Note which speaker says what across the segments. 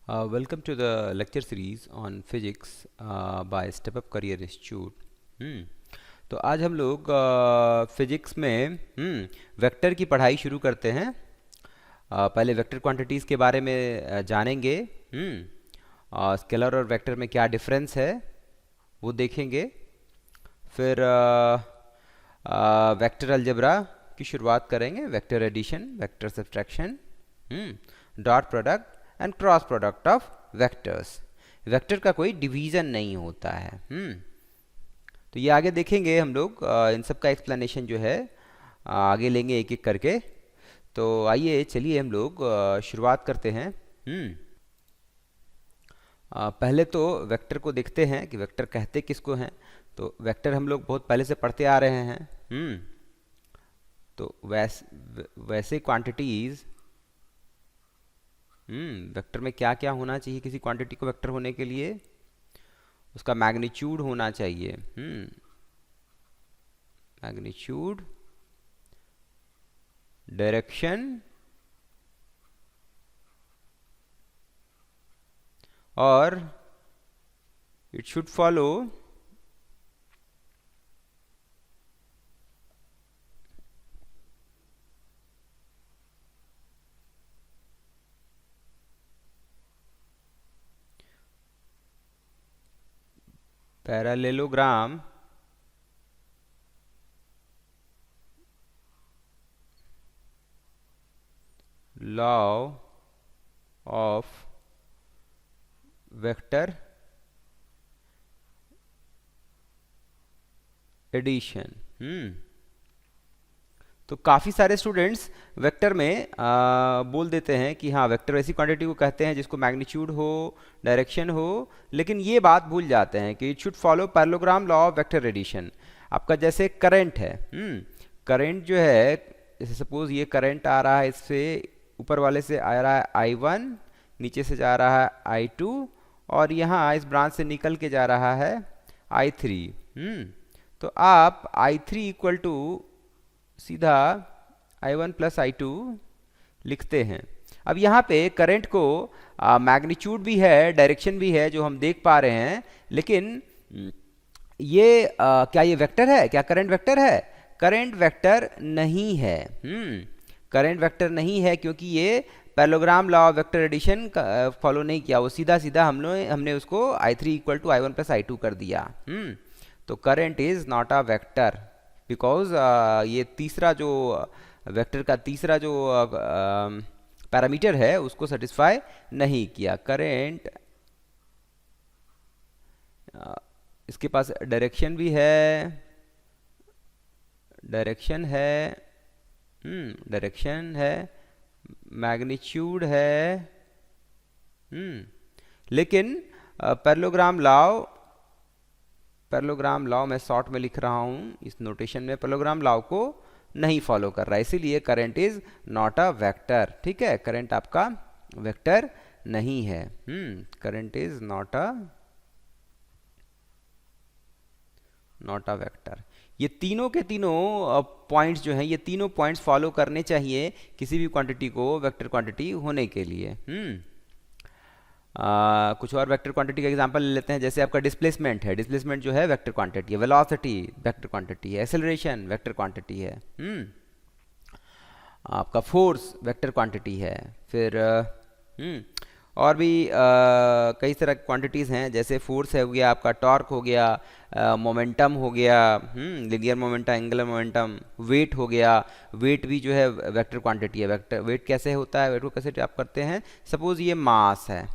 Speaker 1: Welcome to the lecture series on physics by Step Up Career Institute. तो आज हम लोग फिजिक्स में वेक्टर की पढ़ाई शुरू करते हैं। पहले वेक्टर क्वांटिटीज़ के बारे में जानेंगे। स्केलर और वेक्टर में क्या डिफरेंस है वो देखेंगे। फिर वेक्टर अलजेब्रा की शुरुआत करेंगे। Vector addition, vector subtraction, dot product and cross product of vectors. Vector का कोई डिवीज़न नहीं होता है। तो ये आगे देखेंगे हम लोग। इन सब का एक्सप्लेनेशन जो है आगे लेंगे एक एक करके। तो आइए चलिए हम लोग शुरुआत करते हैं। पहले तो वेक्टर को देखते हैं कि वेक्टर कहते किसको हैं। तो वेक्टर हम लोग बहुत पहले से पढ़ते आ रहे हैं। तो वैसे क्वांटिटीज़ वेक्टर में क्या क्या होना चाहिए किसी क्वांटिटी को वेक्टर होने के लिए? उसका मैग्नीट्यूड होना चाहिए। मैग्नीट्यूड, डायरेक्शन और it should follow parallelogram law of vector addition. तो काफ़ी सारे स्टूडेंट्स वेक्टर में बोल देते हैं कि हाँ, वेक्टर ऐसी क्वांटिटी को कहते हैं जिसको मैग्नीट्यूड हो, डायरेक्शन हो, लेकिन ये बात भूल जाते हैं कि it should follow parallelogram law of vector addition. आपका जैसे करंट है, करंट जो है, जैसे सपोज ये करंट आ रहा है, इससे ऊपर वाले से आ रहा है I1, नीचे से जा रहा है I2 और यहाँ इस ब्रांच से निकल के जा रहा है I3। तो आप I3 इक्वल टू सीधा I1 प्लस I2 लिखते हैं। अब यहाँ पे करंट को मैग्नीट्यूड भी है, डायरेक्शन भी है जो हम देख पा रहे हैं, लेकिन ये क्या ये वेक्टर है? क्या करंट वेक्टर है? करंट वेक्टर नहीं है। करंट वेक्टर नहीं है क्योंकि ये parallelogram law of vector addition follow नहीं किया। वो सीधा सीधा हमने उसको I3 equal to I1 plus I2 कर दिया। तो current is not a vector because ये तीसरा जो वेक्टर का तीसरा जो पैरामीटर है उसको सेटिस्फाई नहीं किया। करंट इसके पास डायरेक्शन भी है, डायरेक्शन है, मैग्नीट्यूड है, लेकिन पैरेललोग्राम लॉ मैं शॉर्ट में लिख रहा हूँ इस नोटेशन में, पैरेललोग्राम लॉ को नहीं फॉलो कर रहा है, इसीलिए current is not a vector. ठीक है, करंट आपका वेक्टर नहीं है। Current is not a vector. ये तीनों के तीनों पॉइंट्स जो हैं, ये तीनों पॉइंट्स फॉलो करने चाहिए किसी भी क्वांटिटी को वेक्टर क्वांटिटी होने के लिए। कुछ और वेक्टर क्वांटिटी का एग्जांपल ले लेते हैं। जैसे आपका डिस्प्लेसमेंट है, डिस्प्लेसमेंट जो है वेक्टर क्वांटिटी है, वेलोसिटी वेक्टर क्वांटिटी है, एक्सेलरेशन वेक्टर क्वांटिटी है, आपका फोर्स वेक्टर क्वांटिटी है। फिर और भी कई तरह की क्वांटिटीज़ हैं, जैसे फोर्स है हो गया, आपका टॉर्क हो गया, मोमेंटम हो गया, linear momentum, angular momentum, weight हो गया। वेट भी जो है वेक्टर क्वांटिटी है। वेक्टर वेट कैसे होता है? वेट को कैसे आप करते हैं? सपोज ये मास है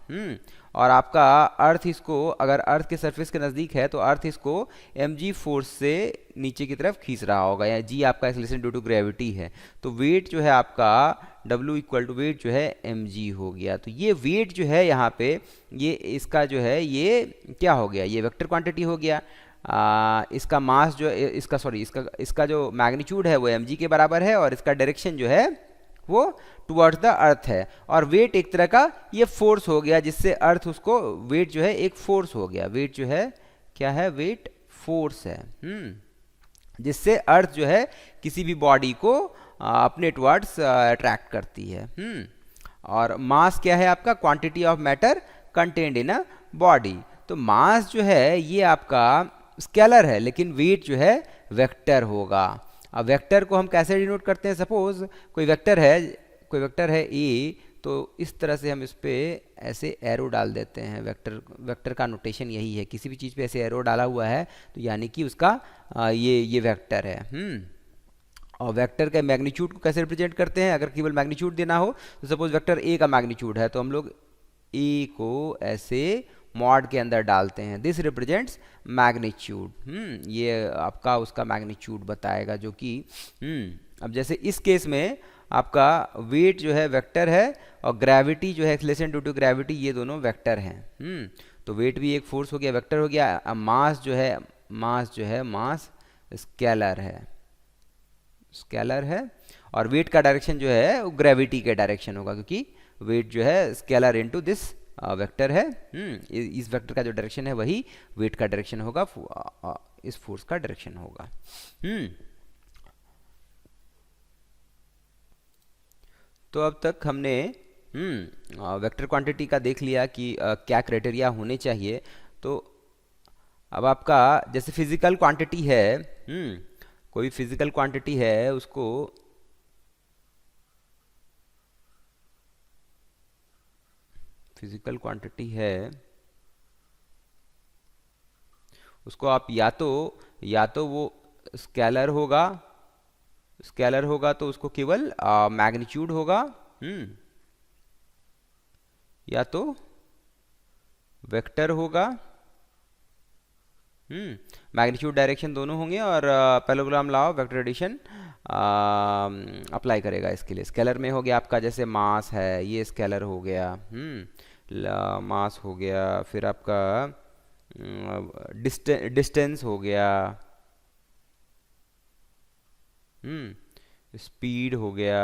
Speaker 1: और आपका अर्थ इसको, अगर अर्थ के सरफेस के नज़दीक है तो अर्थ इसको mg फोर्स से नीचे की तरफ खींच रहा होगा, या g आपका एक्सेलरेशन ड्यू टू ग्रेविटी है। तो वेट जो है आपका W इक्वल टू वेट जो है mg हो गया। तो ये वेट जो है यहाँ पे, ये इसका जो है ये क्या हो गया? ये वेक्टर क्वांटिटी हो गया। इसका मास जो इसका जो मैग्नीट्यूड है वो mg के बराबर है और इसका डायरेक्शन जो है वो टुवर्ड्स द अर्थ है। और वेट एक तरह का ये फोर्स हो गया, जिससे अर्थ उसको, वेट जो है एक फोर्स हो गया। वेट जो है क्या है? वेट फोर्स है, जिससे अर्थ जो है किसी भी बॉडी को अपने टुवर्ड्स अट्रैक्ट करती है। और मास क्या है आपका, quantity of matter contained in a body. तो मास जो है ये आपका स्केलर है, लेकिन वेट जो है वेक्टर होगा। अब वेक्टर को हम कैसे डिनोट करते हैं, सपोज कोई वेक्टर है ए, तो इस तरह से हम इस पे ऐसे एरो डाल देते हैं। वेक्टर का नोटेशन यही है, किसी भी चीज़ पे ऐसे एरो डाला हुआ है तो यानी कि उसका ये वेक्टर है। और वेक्टर के मैग्नीट्यूड को कैसे रिप्रेजेंट करते हैं, अगर केवल मैग्नीट्यूड देना हो तो सपोज वेक्टर ए का मैग्नीट्यूड है तो हम लोग ए को ऐसे मॉड के अंदर डालते हैं, दिस रिप्रेजेंट्स मैग्नीट्यूड। ये आपका उसका मैग्नीट्यूड बताएगा, जो कि अब जैसे इस केस में आपका वेट जो है वेक्टर है और ग्रेविटी जो है एक्सेलरेशन ड्यू टू ग्रेविटी, ये दोनों वेक्टर हैं। तो वेट भी एक फोर्स हो गया, वेक्टर हो गया। अब मास जो है मास स्केलर है और वेट का डायरेक्शन जो है वो ग्रेविटी के डायरेक्शन होगा, क्योंकि वेट जो है स्केलर इनटू दिस वेक्टर है। इस वेक्टर का जो डायरेक्शन है वही वेट का डायरेक्शन होगा, इस फोर्स का डायरेक्शन होगा। तो अब तक हमने वेक्टर क्वांटिटी का देख लिया कि क्या क्राइटेरिया होने चाहिए। तो अब आपका जैसे फिजिकल क्वांटिटी है, कोई फिजिकल क्वांटिटी है, उसको आप या तो वो स्केलर होगा तो उसको केवल मैग्नीट्यूड होगा, या तो वेक्टर होगा, मैग्नीट्यूड डायरेक्शन दोनों होंगे, और parallelogram law of vector addition apply करेगा इसके लिए। स्केलर में हो गया आपका जैसे मास है, ये स्केलर हो गया, मास हो गया, फिर आपका डिस्टेंस हो गया, स्पीड हो गया,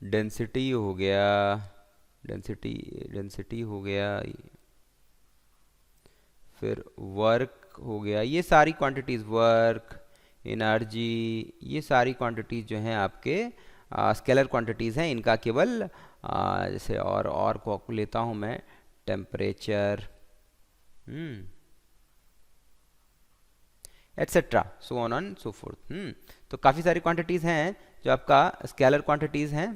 Speaker 1: डेंसिटी हो गया, डेंसिटी हो गया, फिर वर्क हो गया। ये सारी क्वांटिटीज, वर्क, एनर्जी, ये सारी क्वांटिटीज जो हैं आपके स्केलर क्वांटिटीज हैं। इनका केवल जैसे और को लेता हूं मैं, temperature etcetera, so on and so fourth. तो काफ़ी सारी क्वांटिटीज़ हैं जो आपका स्केलर क्वांटिटीज़ हैं।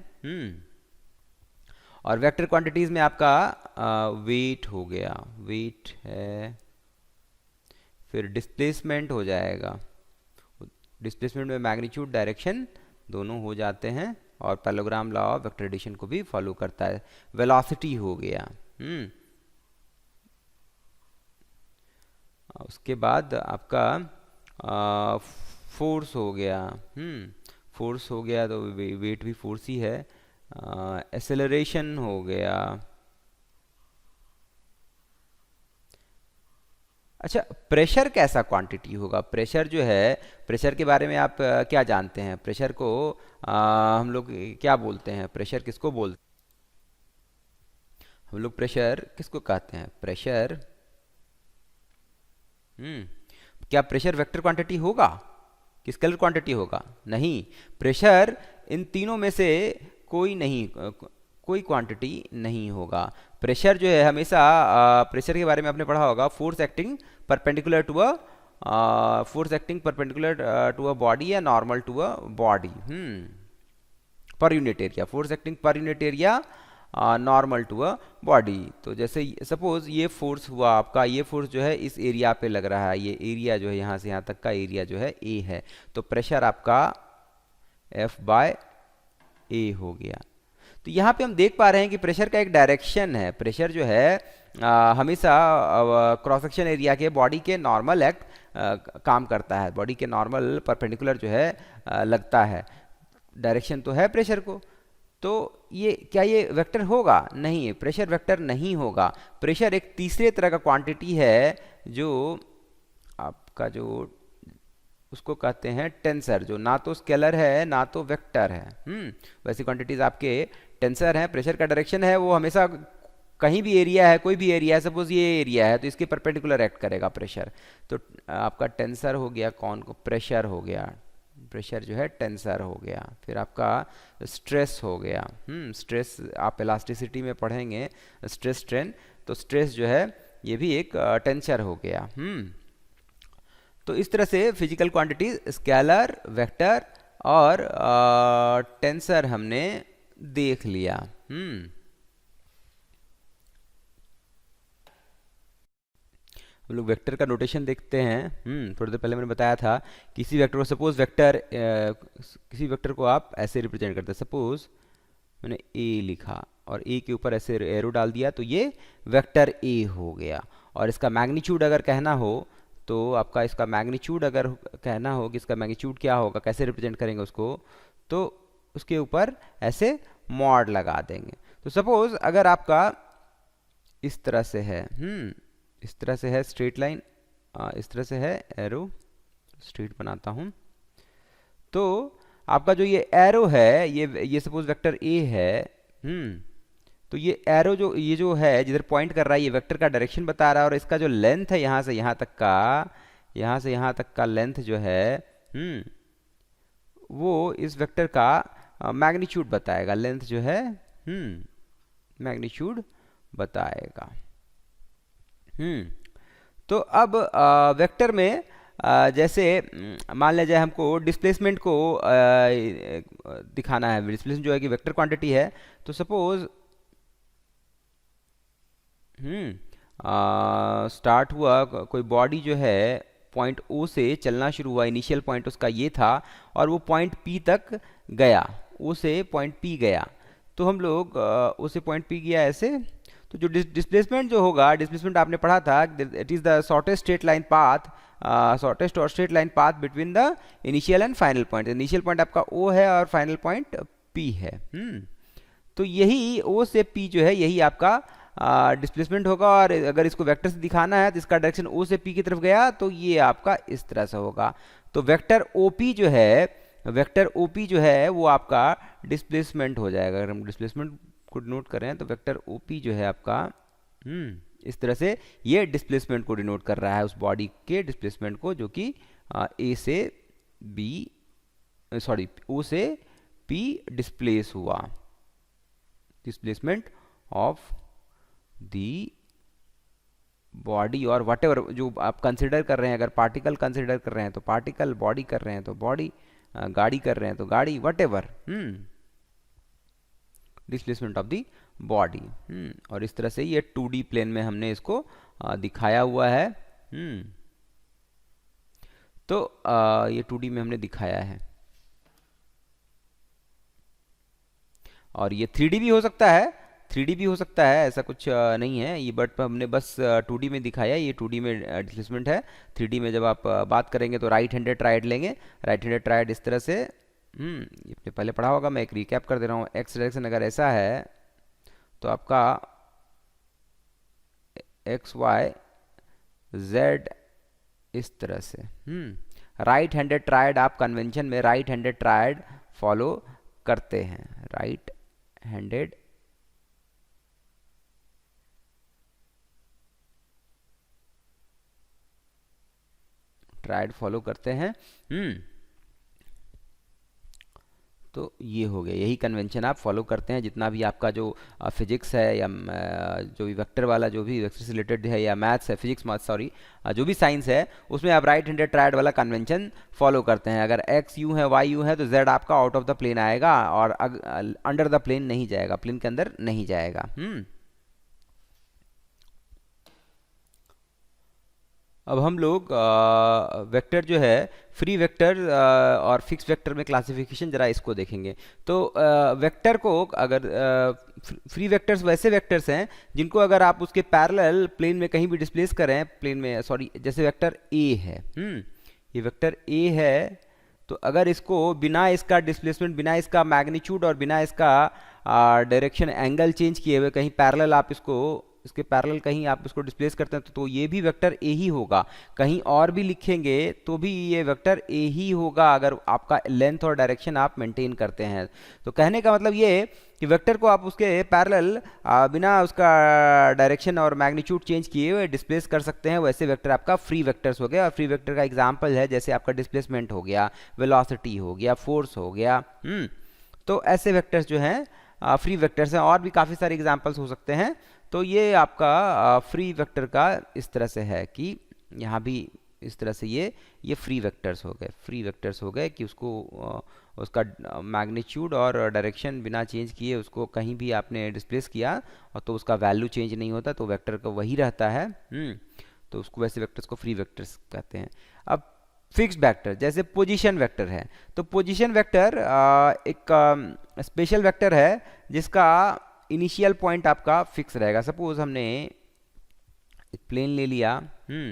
Speaker 1: और वेक्टर क्वांटिटीज़ में आपका वेट हो गया, वेट है, फिर डिस्प्लेसमेंट हो जाएगा, डिस्प्लेसमेंट में मैग्नीट्यूड डायरेक्शन दोनों हो जाते हैं, और parallelogram law of vector addition को भी फॉलो करता है। वेलोसिटी हो गया, उसके बाद आपका फोर्स हो गया, फोर्स हो गया तो वेट भी फोर्स ही है। एक्सेलरेशन हो गया। अच्छा, प्रेशर कैसा क्वांटिटी होगा? प्रेशर जो है, प्रेशर के बारे में आप क्या जानते हैं? प्रेशर को हम लोग क्या बोलते हैं? प्रेशर किसको बोलते हैं? हम लोग प्रेशर किसको कहते हैं? प्रेशर क्या प्रेशर वेक्टर क्वांटिटी होगा कि स्केलर क्वांटिटी होगा? नहीं, प्रेशर इन तीनों में से कोई क्वांटिटी नहीं होगा। प्रेशर जो है हमेशा, प्रेशर के बारे में आपने पढ़ा होगा, force acting perpendicular to a body या normal to a body, per unit area, force acting per unit area normal to a body. तो जैसे सपोज ये फोर्स हुआ आपका, ये फोर्स जो है इस एरिया पे लग रहा है, ये एरिया जो है यहाँ से यहाँ तक का एरिया जो है ए है, तो प्रेशर आपका F/A हो गया। तो यहाँ पे हम देख पा रहे हैं कि प्रेशर का एक डायरेक्शन है। प्रेशर जो है हमेशा क्रॉस सेक्शन एरिया के बॉडी के नॉर्मल काम करता है, बॉडी के नॉर्मल परपेंडिकुलर जो है लगता है। डायरेक्शन तो है प्रेशर को, तो क्या ये वेक्टर होगा? नहीं, प्रेशर वेक्टर नहीं होगा। प्रेशर एक तीसरे तरह का क्वांटिटी है जो आपका उसको कहते हैं टेंसर, जो ना तो स्केलर है ना तो वेक्टर है। वैसी क्वांटिटीज आपके टेंसर हैं। प्रेशर का डायरेक्शन है वो हमेशा कहीं भी एरिया है, कोई भी एरिया है, सपोज ये एरिया है तो इसके परपेंडिकुलर एक्ट करेगा प्रेशर, तो आपका टेंसर हो गया, कौन को प्रेशर हो गया, प्रेशर जो है टेंसर हो गया। फिर आपका स्ट्रेस हो गया। स्ट्रेस आप इलास्टिसिटी में पढ़ेंगे, स्ट्रेस स्ट्रेन, तो स्ट्रेस जो है ये भी एक टेंसर हो गया। तो इस तरह से फिजिकल क्वांटिटी स्केलर, वेक्टर और टेंसर हमने देख लिया। हम लोग वेक्टर का नोटेशन देखते हैं। थोड़ी देर पहले मैंने बताया था, किसी वेक्टर को सपोज वेक्टर किसी वेक्टर को आप ऐसे रिप्रेजेंट करते हैं। सपोज मैंने ए लिखा और ए के ऊपर ऐसे एरो डाल दिया, तो ये वेक्टर ए हो गया। और इसका मैग्नीट्यूड अगर कहना हो तो आपका इसका मैग्नीट्यूड अगर कहना हो कि इसका मैग्नीट्यूड क्या होगा, कैसे रिप्रेजेंट करेंगे उसको, तो उसके ऊपर ऐसे मॉड लगा देंगे। तो सपोज अगर आपका इस तरह से है, इस तरह से है स्ट्रेट लाइन, इस तरह से है एरो, स्ट्रेट बनाता हूं, तो आपका जो ये एरो है, ये सपोज वेक्टर ए है। तो ये एरो ये जो है जिधर पॉइंट कर रहा है, ये वेक्टर का डायरेक्शन बता रहा है, और इसका जो लेंथ है यहाँ से यहाँ तक का, यहाँ से यहाँ तक का लेंथ जो है वो इस वेक्टर का मैग्नीट्यूड बताएगा। लेंथ जो है मैग्नीट्यूड बताएगा। तो अब वेक्टर में जैसे मान लिया जाए हमको डिस्प्लेसमेंट को दिखाना है। डिस्प्लेसमेंट जो है कि वेक्टर क्वांटिटी है, तो सपोज स्टार्ट हुआ, कोई बॉडी जो है पॉइंट ओ से चलना शुरू हुआ, इनिशियल पॉइंट उसका ये था, और वो पॉइंट पी तक गया, ओ से पॉइंट पी गया। तो हम लोग ओ से पॉइंट पी गया ऐसे, तो जो डिस्प्लेसमेंट जो होगा, डिस्प्लेसमेंट आपने पढ़ा था, it is the shortest straight line path, shortest और straight line path between the initial and final point. Initial point आपका ओ है और फाइनल पॉइंट पी है। तो यही ओ से पी जो है, यही आपका डिस्प्लेसमेंट होगा। और अगर इसको वेक्टर से दिखाना है तो इसका डायरेक्शन ओ से पी की तरफ गया, तो ये आपका इस तरह से होगा। तो वेक्टर ओपी जो है, वेक्टर ओपी जो है वो आपका डिस्प्लेसमेंट हो जाएगा। अगर हम डिस्प्लेसमेंट को डिनोट करें तो वेक्टर ओपी जो है आपका इस तरह से ये डिस्प्लेसमेंट को डिनोट कर रहा है, उस बॉडी के डिस्प्लेसमेंट को, जो कि ए से बी, सॉरी ओ से पी डिस्प्लेस हुआ। डिस्प्लेसमेंट ऑफ दी बॉडी और वटेवर जो आप कंसिडर कर रहे हैं, अगर पार्टिकल कंसिडर कर रहे हैं तो पार्टिकल, बॉडी कर रहे हैं तो बॉडी, गाड़ी कर रहे हैं तो गाड़ी, whatever, displacement of the body. और इस तरह से ये 2D प्लेन में हमने इसको दिखाया हुआ है। तो ये 2D में हमने दिखाया है, और ये 3D भी हो सकता है, 3D भी हो सकता है, ऐसा कुछ नहीं है ये, बट हमने बस 2D में दिखाया। ये 2D में डिस्प्लेसमेंट है। 3D में जब आप बात करेंगे तो राइट हैंडेड ट्रायड लेंगे। राइट हैंडेड ट्रायड इस तरह से, ये पहले पढ़ा होगा, मैं एक रिकैप कर दे रहा हूँ। एक्स डायरेक्शन अगर ऐसा है तो आपका एक्स वाई जेड इस तरह से। राइट हैंडेड ट्रायड आप कन्वेंशन में राइट हैंडेड ट्रायड फॉलो करते हैं। राइट हैंडेड ट्रायड फॉलो करते हैं। तो ये हो गया, यही कन्वेंशन आप फॉलो करते हैं। जितना भी आपका जो फिजिक्स है या जो भी वेक्टर वाला, जो भी वेक्टर से रिलेटेड है, या मैथ्स है, फिजिक्स मैथ सॉरी, जो भी साइंस है, उसमें आप राइट हैंडेड ट्रायड वाला कन्वेंशन फॉलो करते हैं। अगर एक्स यू है, वाई यू है, तो जेड आपका आउट ऑफ द प्लेन आएगा और अंडर द प्लेन नहीं जाएगा, प्लेन के अंदर नहीं जाएगा। अब हम लोग वेक्टर जो है, फ्री वेक्टर और फिक्स वेक्टर में क्लासिफिकेशन जरा इसको देखेंगे। तो वेक्टर को अगर फ्री वेक्टर्स वैसे वेक्टर्स हैं जिनको अगर आप उसके पैरेलल प्लेन में कहीं भी डिस्प्लेस करें, प्लेन में सॉरी, जैसे वेक्टर ए है, ये वेक्टर ए है, तो अगर इसको बिना इसका डिस्प्लेसमेंट, बिना इसका मैग्नीट्यूड और बिना इसका डायरेक्शन एंगल चेंज किए हुए कहीं पैरेलल आप इसके पैरेलल कहीं आप इसको डिस्प्लेस करते हैं तो ये भी वेक्टर ए ही होगा। कहीं और भी लिखेंगे तो भी ये वेक्टर ए ही होगा, अगर आपका लेंथ और डायरेक्शन आप मेंटेन करते हैं। तो कहने का मतलब ये कि कि वेक्टर को आप उसके पैरेलल बिना उसका डायरेक्शन और मैग्नीट्यूड चेंज किए हुए डिस्प्लेस कर सकते हैं, वैसे वेक्टर आपका फ्री वेक्टर्स हो गया। और फ्री वेक्टर का एग्जांपल है जैसे आपका डिस्प्लेसमेंट हो गया, वेलोसिटी हो गया, फोर्स हो गया। तो ऐसे वेक्टर्स जो हैं फ्री वेक्टर्स हैं, और भी काफ़ी सारे एग्जांपल्स हो सकते हैं। तो ये आपका फ्री वेक्टर का इस तरह से है कि यहाँ भी इस तरह से ये फ्री वेक्टर्स हो गए, फ्री वेक्टर्स हो गए कि उसको उसका मैग्नीट्यूड और डायरेक्शन बिना चेंज किए उसको कहीं भी आपने डिस्प्लेस किया और तो उसका वैल्यू चेंज नहीं होता, तो वेक्टर का वही रहता है। तो उसको वैसे वेक्टर्स को फ्री वेक्टर्स कहते हैं। अब फिक्स्ड वेक्टर जैसे पोजीशन वेक्टर है, तो पोजीशन वेक्टर एक स्पेशल वेक्टर है जिसका इनिशियल पॉइंट आपका फिक्स रहेगा। सपोज हमने एक प्लेन ले लिया,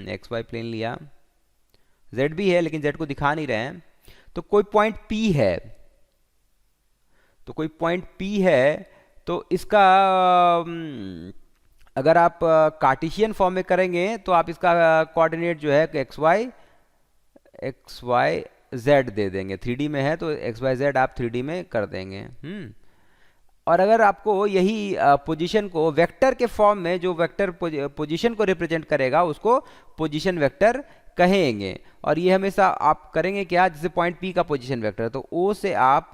Speaker 1: एक्स वाई प्लेन लिया, जेड भी है लेकिन जेड को दिखा नहीं रहे हैं। तो कोई पॉइंट पी है, तो कोई पॉइंट पी है, तो इसका अगर आप कार्टेशियन फॉर्म में करेंगे तो आप इसका कोऑर्डिनेट जो है एक्स वाई जेड दे देंगे। 3D में है तो एक्स वाई जेड आप 3D में कर देंगे। और अगर आपको यही पोजीशन को वेक्टर के फॉर्म में, जो वेक्टर पोजीशन को रिप्रेजेंट करेगा उसको पोजीशन वेक्टर कहेंगे। और ये हमेशा आप करेंगे क्या, जैसे पॉइंट पी का पोजीशन वेक्टर, तो ओ से आप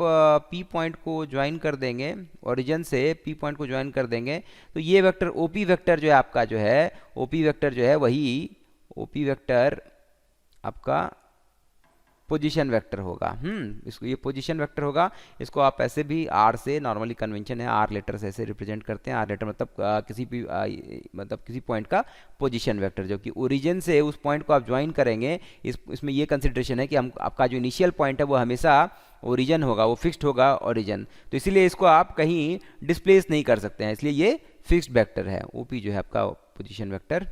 Speaker 1: पी पॉइंट को ज्वाइन कर देंगे, ओरिजिन से पी पॉइंट को ज्वाइन कर देंगे। तो ये वेक्टर ओपी वेक्टर जो है आपका, जो है ओपी वेक्टर जो है वही ओपी वेक्टर आपका पोजीशन वेक्टर होगा। इसको ये पोजीशन वेक्टर होगा। इसको आप ऐसे भी आर से, नॉर्मली कन्वेंशन है आर लेटर से ऐसे रिप्रेजेंट करते हैं। आर लेटर मतलब किसी भी मतलब किसी पॉइंट का पोजीशन वेक्टर, जो कि ओरिजिन से उस पॉइंट को आप ज्वाइन करेंगे। इसमें ये कंसिडरेशन है कि हम आपका जो इनिशियल पॉइंट है वो हमेशा ओरिजिन होगा, वो फिक्स्ड होगा ओरिजिन, तो इसीलिए इसको आप कहीं डिस्प्लेस नहीं कर सकते हैं, इसलिए ये फिक्स्ड वेक्टर है। ओपी जो है आपका पोजीशन वेक्टर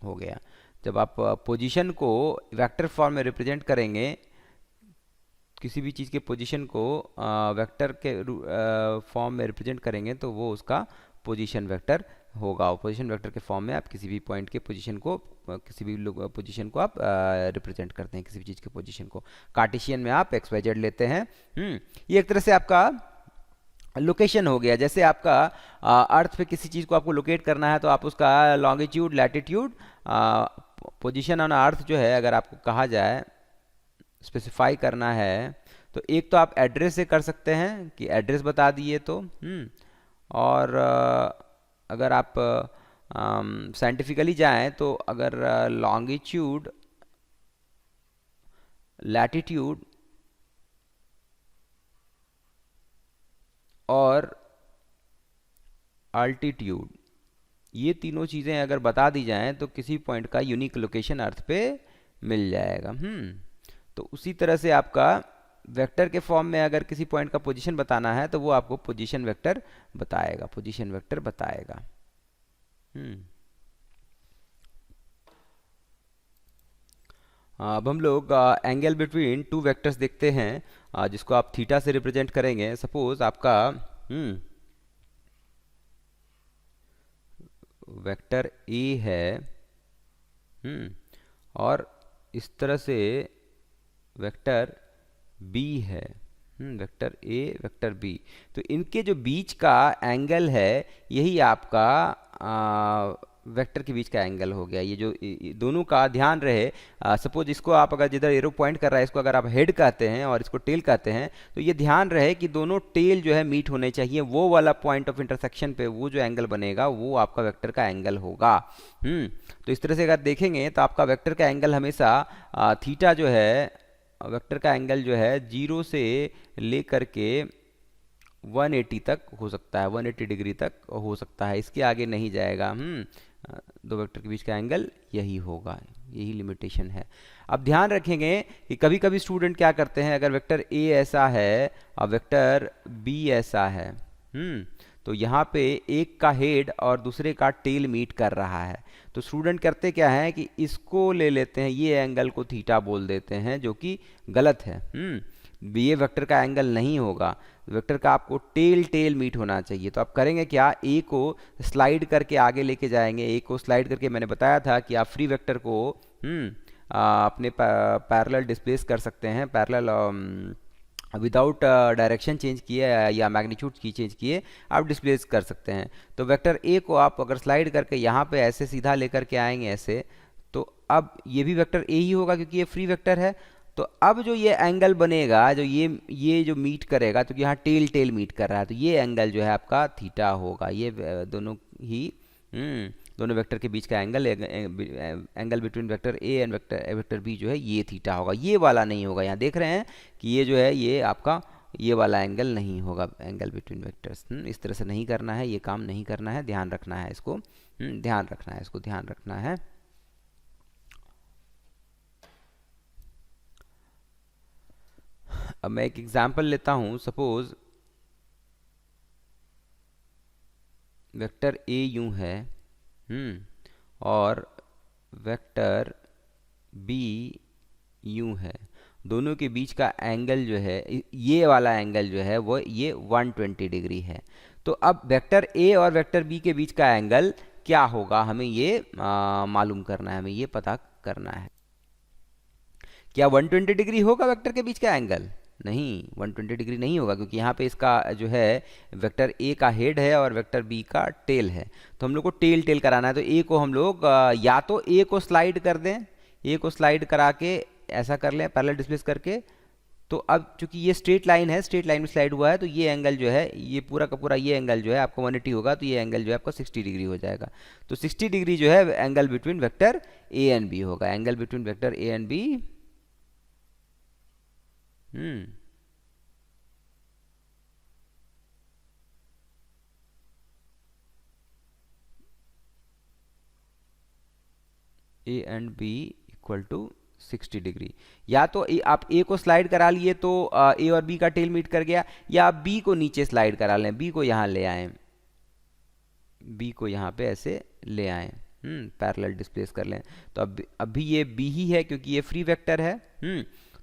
Speaker 1: हो गया। जब आप पोजीशन को वेक्टर फॉर्म में रिप्रेजेंट करेंगे, किसी भी चीज़ के पोजीशन को वेक्टर के फॉर्म में रिप्रेजेंट करेंगे, तो वो उसका पोजीशन वेक्टर होगा। पोजीशन वेक्टर के फॉर्म में आप किसी भी पॉइंट के पोजीशन को, किसी भी पोजीशन को आप रिप्रेजेंट करते हैं, किसी भी चीज़ के पोजीशन को। कार्टेशियन में आप एक्स वाई जेड लेते हैं। ये एक तरह से आपका लोकेशन हो गया। जैसे आपका अर्थ पे किसी चीज़ को आपको लोकेट करना है, तो आप उसका longitude, latitude, position on earth जो है अगर आपको कहा जाए, स्पेसिफाई करना है, तो एक तो आप एड्रेस से कर सकते हैं कि एड्रेस बता दिए तो। और अगर आप साइंटिफिकली जाएं तो अगर लॉन्गिट्यूड, लैटिट्यूड और अल्टीट्यूड, ये तीनों चीज़ें अगर बता दी जाएं तो किसी पॉइंट का यूनिक लोकेशन अर्थ पे मिल जाएगा। तो उसी तरह से आपका वेक्टर के फॉर्म में अगर किसी पॉइंट का पोजीशन बताना है तो वो आपको पोजीशन वेक्टर बताएगा, पोजीशन वेक्टर बताएगा। अब हम लोग एंगल बिटवीन टू वेक्टर्स देखते हैं, जिसको आप थीटा से रिप्रेजेंट करेंगे। सपोज आपका वेक्टर ए है, और इस तरह से वेक्टर बी है, वेक्टर ए, वेक्टर बी। तो इनके जो बीच का एंगल है यही आपका वेक्टर के बीच का एंगल हो गया। ये जो दोनों का ध्यान रहे, सपोज इसको आप अगर जिधर एरो पॉइंट कर रहा है इसको अगर आप हेड कहते हैं और इसको टेल कहते हैं, तो ये ध्यान रहे कि दोनों टेल जो है मीट होने चाहिए। वो वाला पॉइंट ऑफ इंटरसेक्शन पे वो जो एंगल बनेगा वो आपका वेक्टर का एंगल होगा। तो इस तरह से अगर देखेंगे तो आपका वेक्टर का एंगल हमेशा थीटा जो है, वेक्टर का एंगल जो है 0 से लेकर के 180 तक हो सकता है, 180 डिग्री तक हो सकता है, इसके आगे नहीं जाएगा। दो वेक्टर के बीच का एंगल यही होगा, यही लिमिटेशन है। अब ध्यान रखेंगे कि कभी कभी स्टूडेंट क्या करते हैं, अगर वेक्टर ए ऐसा है और वेक्टर बी ऐसा है, तो यहाँ पे एक का हेड और दूसरे का टेल मीट कर रहा है, तो स्टूडेंट करते क्या है कि इसको ले लेते हैं, ये एंगल को थीटा बोल देते हैं, जो कि गलत है। ये वेक्टर का एंगल नहीं होगा, वेक्टर का आपको टेल टेल मीट होना चाहिए। तो आप करेंगे क्या, ए को स्लाइड करके आगे लेके जाएंगे। ए को स्लाइड करके, मैंने बताया था कि आप फ्री वेक्टर को अपने पैरेलल डिस्प्लेस कर सकते हैं, पैरेलल विदाउट डायरेक्शन चेंज किए या मैग्नीट्यूड की चेंज किए आप डिस्प्लेस कर सकते हैं। तो वेक्टर ए को आप अगर स्लाइड करके यहाँ पे ऐसे सीधा लेकर के आएंगे ऐसे, तो अब ये भी वेक्टर ए ही होगा क्योंकि ये फ्री वेक्टर है। तो अब जो ये एंगल बनेगा, जो ये जो मीट करेगा, तो यहाँ टेल टेल मीट कर रहा है, तो ये एंगल जो है आपका थीटा होगा। ये दोनों ही दोनों वेक्टर के बीच का angle between vector A and vector B जो है ये थीटा होगा, ये वाला नहीं होगा। यहाँ देख रहे हैं कि ये जो है ये आपका ये वाला एंगल नहीं होगा, एंगल बिटवीन वेक्टर्स। इस तरह से नहीं करना है, ये काम नहीं करना है, ध्यान रखना है इसको, ध्यान रखना है इसको, ध्यान रखना है। अब मैं एक एग्जांपल लेता हूं। सपोज वेक्टर ए यूं है और वेक्टर बी यूं है। दोनों के बीच का एंगल जो है, ये वाला एंगल जो है वो ये 120 डिग्री है। तो अब वेक्टर ए और वेक्टर बी के बीच का एंगल क्या होगा, हमें ये मालूम करना है, हमें ये पता करना है। क्या 120 डिग्री होगा वेक्टर के बीच का एंगल? नहीं, 120 डिग्री नहीं होगा, क्योंकि यहाँ पे इसका जो है वेक्टर ए का हेड है और वेक्टर बी का टेल है। तो हम लोग को टेल टेल कराना है। तो ए को हम लोग या तो ए को स्लाइड कर दें, ए को स्लाइड करा के ऐसा कर लें पैरेलल डिस्प्लेस करके। तो अब चूंकि ये स्ट्रेट लाइन है, स्ट्रेट लाइन में स्लाइड हुआ है, तो ये एंगल जो है ये पूरा का पूरा ये एंगल जो है आपका 180 होगा, तो ये एंगल जो है आपका 60 डिग्री हो जाएगा। तो 60 डिग्री जो है angle between vector A and B होगा, angle between vector A and B. A and B equal to 60 degree. या तो आप ए को स्लाइड करा लिए तो ए और बी का टेल मीट कर गया, या आप बी को नीचे स्लाइड करा लें, बी को यहाँ ले आए, बी को यहाँ पे ऐसे ले आए, पैरेलल डिस्प्लेस कर लें। तो अब भी ये बी ही है क्योंकि ये फ्री वेक्टर है।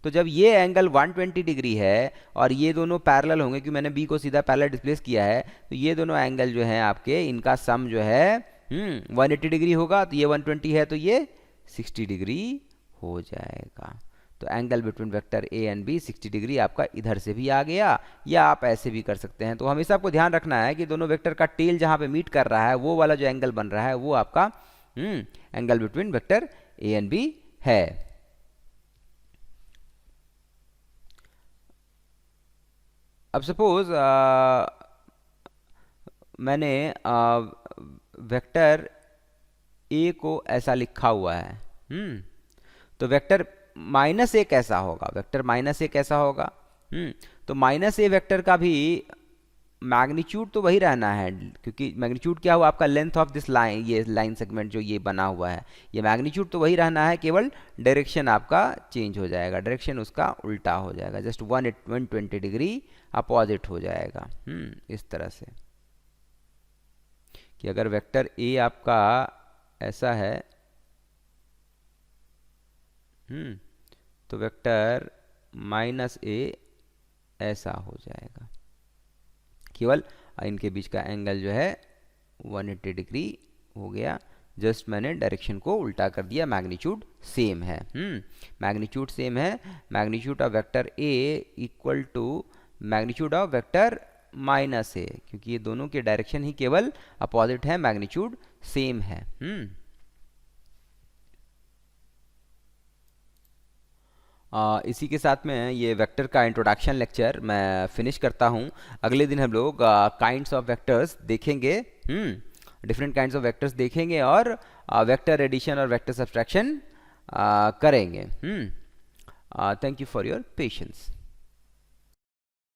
Speaker 1: तो जब ये एंगल 120 डिग्री है और ये दोनों पैरेलल होंगे, क्योंकि मैंने बी को सीधा पैरेलल डिस्प्लेस किया है, तो ये दोनों एंगल जो हैं आपके, इनका सम जो है 180 डिग्री होगा। तो ये 120 है तो ये 60 डिग्री हो जाएगा। तो angle between vector A and B 60 degree आपका इधर से भी आ गया, या आप ऐसे भी कर सकते हैं। तो हमेशा आपको ध्यान रखना है कि दोनों वेक्टर का टेल जहाँ पे मीट कर रहा है, वो वाला जो एंगल बन रहा है वो आपका angle between vector A and B है। अब सपोज मैंने वेक्टर ए को ऐसा लिखा हुआ है, तो वेक्टर माइनस ए कैसा होगा, वेक्टर माइनस ए कैसा होगा? तो माइनस ए वेक्टर का भी मैग्नीट्यूड तो वही रहना है, क्योंकि मैग्नीट्यूड क्या हुआ आपका, लेंथ ऑफ दिस लाइन, ये लाइन सेगमेंट जो ये बना हुआ है, ये मैग्नीट्यूड तो वही रहना है, केवल डायरेक्शन आपका चेंज हो जाएगा, डायरेक्शन उसका उल्टा हो जाएगा, जस्ट 120 डिग्री अपोजिट हो जाएगा। इस तरह से कि अगर वेक्टर ए आपका ऐसा है, तो वेक्टर माइनस ए ऐसा हो जाएगा, केवल इनके बीच का एंगल जो है 180 डिग्री हो गया, जस्ट मैंने डायरेक्शन को उल्टा कर दिया, मैग्नीट्यूड सेम है। मैग्नीट्यूड सेम है, magnitude of vector A equal to magnitude of vector minus A, क्योंकि ये दोनों के डायरेक्शन ही केवल अपोजिट है, मैग्नीट्यूड सेम है। इसी के साथ में ये वेक्टर का इंट्रोडक्शन लेक्चर मैं फिनिश करता हूँ। अगले दिन हम लोग काइंड्स ऑफ वेक्टर्स देखेंगे, डिफरेंट काइंड्स ऑफ वेक्टर्स देखेंगे और वेक्टर एडिशन और वेक्टर सब्ट्रैक्शन करेंगे। Thank you for your patience.